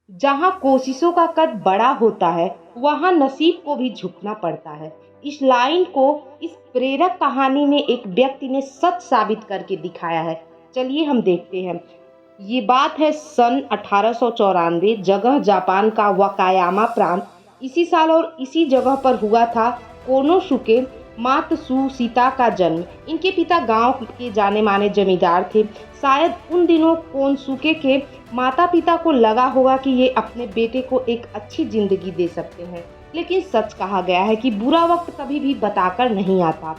जहाँ कोशिशों का कद बड़ा होता है, वहाँ नसीब को भी झुकना पड़ता है। इस लाइन को इस प्रेरक कहानी में एक व्यक्ति ने सच साबित करके दिखाया है। चलिए हम देखते हैं। ये बात है सन 1894, जगह जापान का वकायामा प्रांत। इसी साल और इसी जगह पर हुआ था कोनोसुके मात्सुशिता का जन्म। इनके पिता गांव के जाने माने जमींदार थे। शायद उन दिनों कोनसुके के माता पिता को लगा होगा कि ये अपने बेटे को एक अच्छी जिंदगी दे सकते हैं, लेकिन सच कहा गया है कि बुरा वक्त कभी भी बताकर नहीं आता।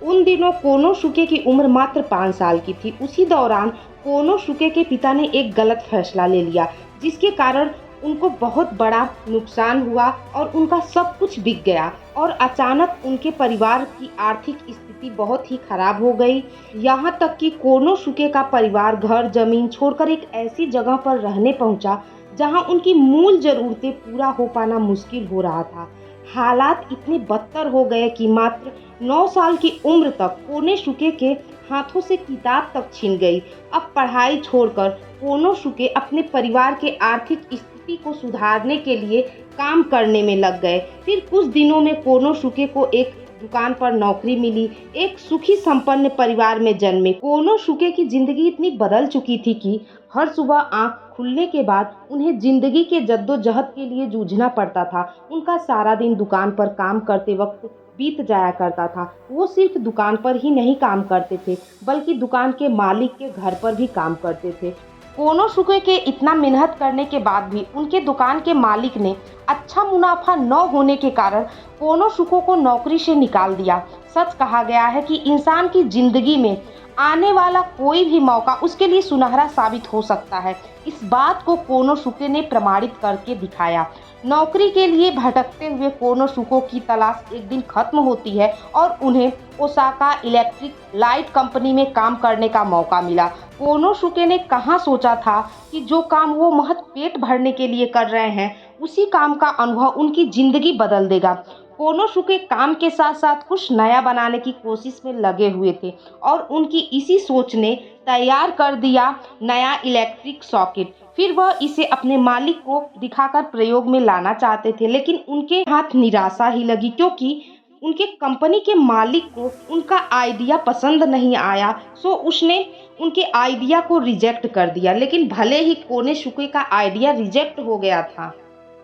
उन दिनों कोनोसुके की उम्र मात्र 5 साल की थी। उसी दौरान कोनोसुके के पिता ने एक गलत फैसला ले लिया, जिसके कारण उनको बहुत बड़ा नुकसान हुआ और उनका सब कुछ बिक गया और अचानक उनके परिवार की आर्थिक स्थिति बहुत ही खराब हो गई। यहाँ तक कि कोनोसुके का परिवार घर जमीन छोड़कर एक ऐसी जगह पर रहने पहुंचा जहां उनकी मूल जरूरतें पूरा हो पाना मुश्किल हो रहा था। हालात इतने बदतर हो गए कि मात्र 9 साल की उम्र तक कोनोसुके के हाथों से किताब तक छिन गई। अब पढ़ाई छोड़कर कोनोसुके अपने परिवार के आर्थिक स्थिति को सुधारने के लिए काम करने में लग गए। फिर कुछ दिनों में कोनोसुके को एक दुकान पर नौकरी मिली। एक सुखी संपन्न परिवार में जन्मे कोनोसुके की जिंदगी इतनी बदल चुकी थी कि हर सुबह आंख खुलने के बाद उन्हें जिंदगी के जद्दोजहद के लिए जूझना पड़ता था। उनका सारा दिन दुकान पर काम करते वक्त बीत जाया करता था। वो सिर्फ दुकान पर ही नहीं काम करते थे, बल्कि दुकान के मालिक के घर पर भी काम करते थे। कोनोसुके के इतना मेहनत करने के बाद भी उनके दुकान के मालिक ने अच्छा मुनाफा न होने के कारण कोनोसुके को नौकरी से निकाल दिया। सच कहा गया है कि इंसान की जिंदगी में आने वाला कोई भी मौका उसके लिए सुनहरा साबित हो सकता है। इस बात को कोनोसुके ने प्रमाणित करके दिखाया। नौकरी के लिए भटकते हुए कोनोसुके की तलाश एक दिन खत्म होती है और उन्हें ओसाका इलेक्ट्रिक लाइट कंपनी में काम करने का मौका मिला। कोनोसुके ने कहाँ सोचा था कि जो काम वो महज पेट भरने के लिए कर रहे हैं, उसी काम का अनुभव उनकी जिंदगी बदल देगा। कोनोसुके काम के साथ साथ कुछ नया बनाने की कोशिश में लगे हुए थे और उनकी इसी सोच ने तैयार कर दिया नया इलेक्ट्रिक सॉकेट। फिर वह इसे अपने मालिक को दिखाकर प्रयोग में लाना चाहते थे, लेकिन उनके हाथ निराशा ही लगी, क्योंकि उनके कंपनी के मालिक को उनका आइडिया पसंद नहीं आया। सो उसने उनके आइडिया को रिजेक्ट कर दिया। लेकिन भले ही कोनोसुके का आइडिया रिजेक्ट हो गया था,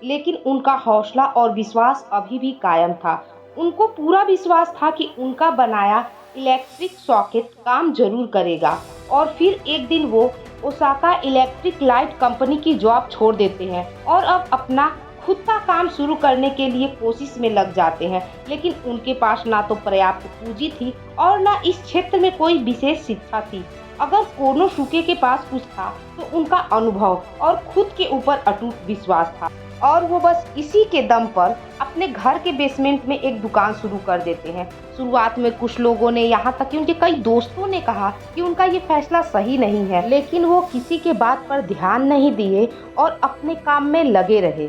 लेकिन उनका हौसला और विश्वास अभी भी कायम था। उनको पूरा विश्वास था कि उनका बनाया इलेक्ट्रिक सॉकेट काम जरूर करेगा। और फिर एक दिन वो ओसाका इलेक्ट्रिक लाइट कंपनी की जॉब छोड़ देते हैं और अब अपना खुद का काम शुरू करने के लिए कोशिश में लग जाते हैं। लेकिन उनके पास ना तो पर्याप्त पूंजी थी और ना इस क्षेत्र में कोई विशेष शिक्षा थी। अगर कोनोसुके के पास कुछ था तो उनका अनुभव और खुद के ऊपर अटूट विश्वास था, और वो बस इसी के दम पर अपने घर के बेसमेंट में एक दुकान शुरू कर देते हैं। शुरुआत में कुछ लोगों ने, यहाँ तक कि उनके कई दोस्तों ने कहा कि उनका ये फैसला सही नहीं है, लेकिन वो किसी के बात पर ध्यान नहीं दिए और अपने काम में लगे रहे।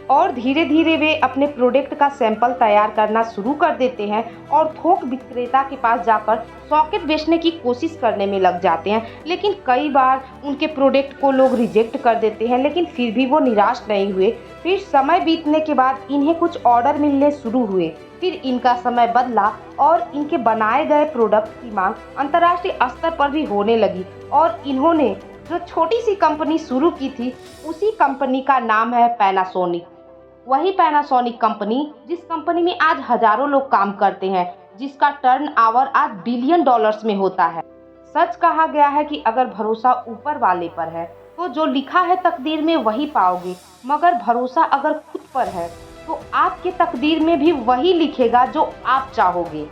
और धीरे धीरे वे अपने प्रोडक्ट का सैंपल तैयार करना शुरू कर देते हैं और थोक विक्रेता के पास जाकर सॉकेट बेचने की कोशिश करने में लग जाते हैं। लेकिन कई बार उनके प्रोडक्ट को लोग रिजेक्ट कर देते हैं, लेकिन फिर भी वो निराश नहीं हुए। फिर समय बीतने के बाद इन्हें कुछ ऑर्डर मिलने शुरू हुए। फिर इनका समय बदला और इनके बनाए गए प्रोडक्ट की मांग अंतर्राष्ट्रीय स्तर पर भी होने लगी और इन्होंने जो छोटी सी कंपनी शुरू की थी, उसी कंपनी का नाम है पैनासोनिक। वही पैनासोनिक कंपनी जिस कंपनी में आज हजारों लोग काम करते हैं, जिसका टर्नओवर आज बिलियन डॉलर्स में होता है। सच कहा गया है कि अगर भरोसा ऊपर वाले पर है तो जो लिखा है तकदीर में वही पाओगे, मगर भरोसा अगर खुद पर है तो आपके तकदीर में भी वही लिखेगा जो आप चाहोगे।